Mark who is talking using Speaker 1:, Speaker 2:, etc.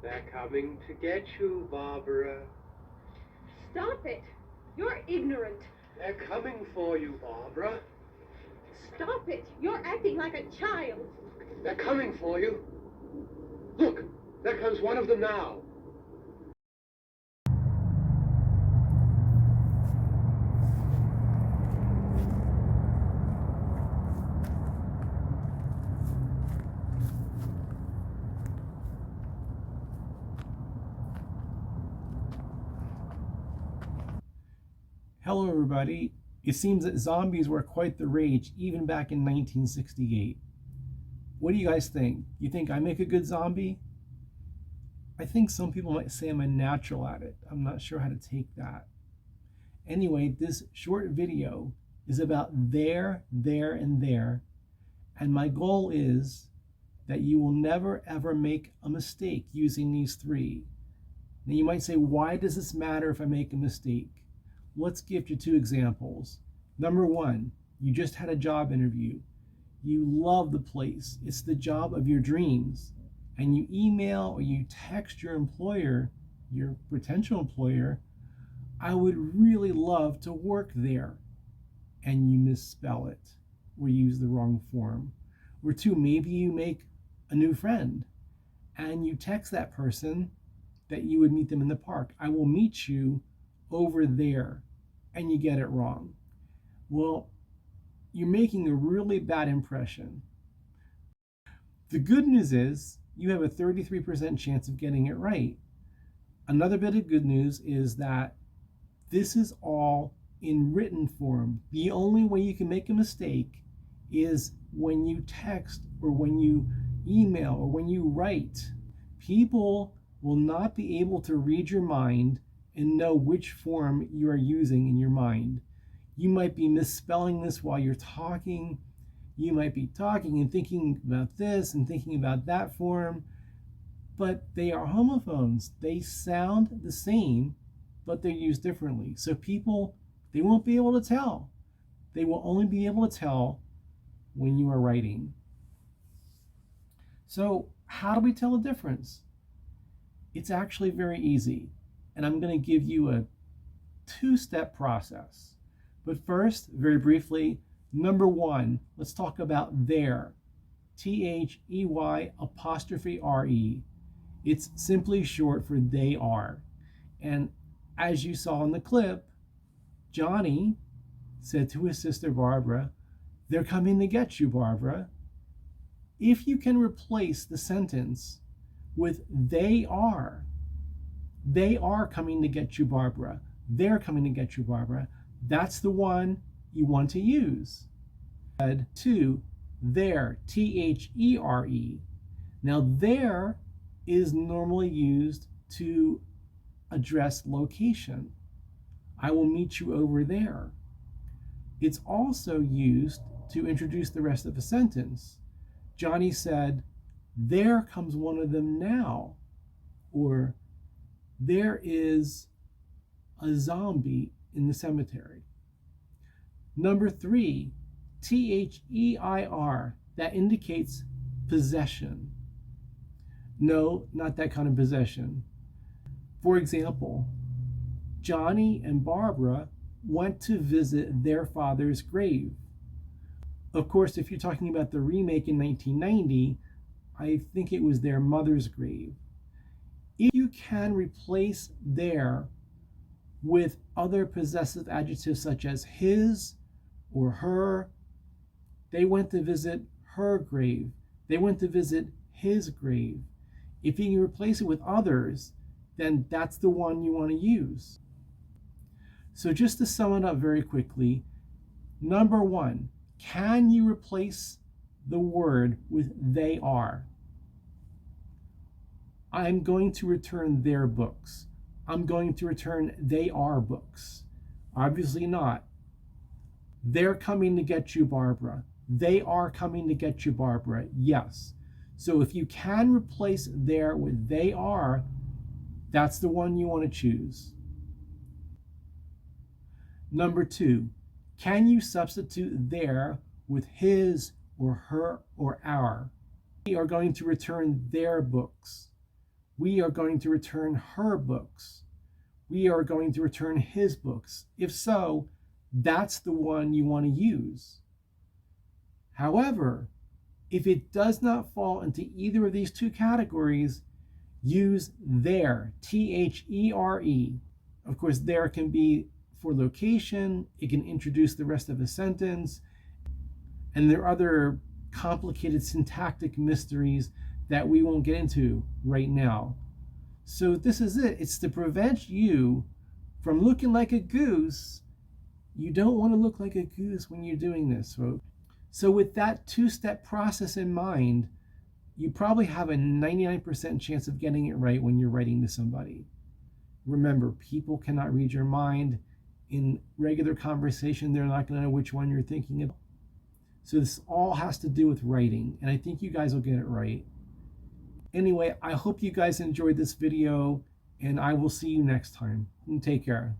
Speaker 1: They're coming to get you, Barbara.
Speaker 2: Stop it! You're ignorant.
Speaker 1: They're coming for you, Barbara.
Speaker 2: Stop it! You're acting like a child.
Speaker 1: They're coming for you. Look, there comes one of them now.
Speaker 3: Hello everybody. It seems that zombies were quite the rage even back in 1968. What do you guys think? You think I make a good zombie? I think some people might say I'm a natural at it. I'm not sure how to take that. Anyway, this short video is about there, and there. And my goal is that you will never ever make a mistake using these three. Now you might say, why does this matter if I make a mistake? Let's give you two examples. Number one, you just had a job interview. You love the place. It's the job of your dreams. And you email or you text your employer, your potential employer, I would really love to work there. And you misspell it or use the wrong form. Or two, maybe you make a new friend and you text that person that you would meet them in the park. I will meet you over there, and you get it wrong. Well, you're making a really bad impression. The good news is you have a 33% chance of getting it right. Another bit of good news is that this is all in written form. The only way you can make a mistake is when you text or when you email or when you write. People will not be able to read your mind and know which form you are using in your mind. You might be misspelling this while you're talking. You might be talking and thinking about this and thinking about that form, but they are homophones. They sound the same, but they're used differently. So people, they won't be able to tell. They will only be able to tell when you are writing. So how do we tell the difference? It's actually very easy. And I'm going to give you a two-step process. But first, very briefly, number one, let's talk about there. T-H-E-Y apostrophe R-E. It's simply short for they are. And as you saw in the clip, Johnny said to his sister Barbara, they're coming to get you, Barbara. If you can replace the sentence with they are coming to get you, Barbara. They're coming to get you, Barbara. That's the one you want to use. Add to there, T-H-E-R-E. Now there is normally used to address location. I will meet you over there. It's also used to introduce the rest of a sentence. Johnny said, there comes one of them now. Or there is a zombie in the cemetery. Number three, T-H-E-I-R, that indicates possession. No, not that kind of possession. For example, Johnny and Barbara went to visit their father's grave. Of course, if you're talking about the remake in 1990, I think it was their mother's grave. If you can replace there with other possessive adjectives such as his or her, they went to visit her grave. They went to visit his grave. If you can replace it with others, then that's the one you want to use. So just to sum it up very quickly, number one, can you replace the word with they are? I'm going to return their books. I'm going to return they are books. Obviously not. They're coming to get you, Barbara. They are coming to get you, Barbara. Yes. So if you can replace there with they are, that's the one you want to choose. Number two, can you substitute there with his or her or our? We are going to return their books. we are going to return her books. We are going to return his books. If so, that's the one you want to use. However, if it does not fall into either of these two categories, use there, T-H-E-R-E. Of course, there can be for location, it can introduce the rest of a sentence, and there are other complicated syntactic mysteries that we won't get into right now. So this is it. It's to prevent you from looking like a goose. You don't want to look like a goose when you're doing this, folks. So with that two-step process in mind, you probably have a 99% chance of getting it right when you're writing to somebody. Remember, people cannot read your mind. In regular conversation, they're not going to know which one you're thinking of. So this all has to do with writing, and I think you guys will get it right. Anyway, I hope you guys enjoyed this video, and I will see you next time. Take care.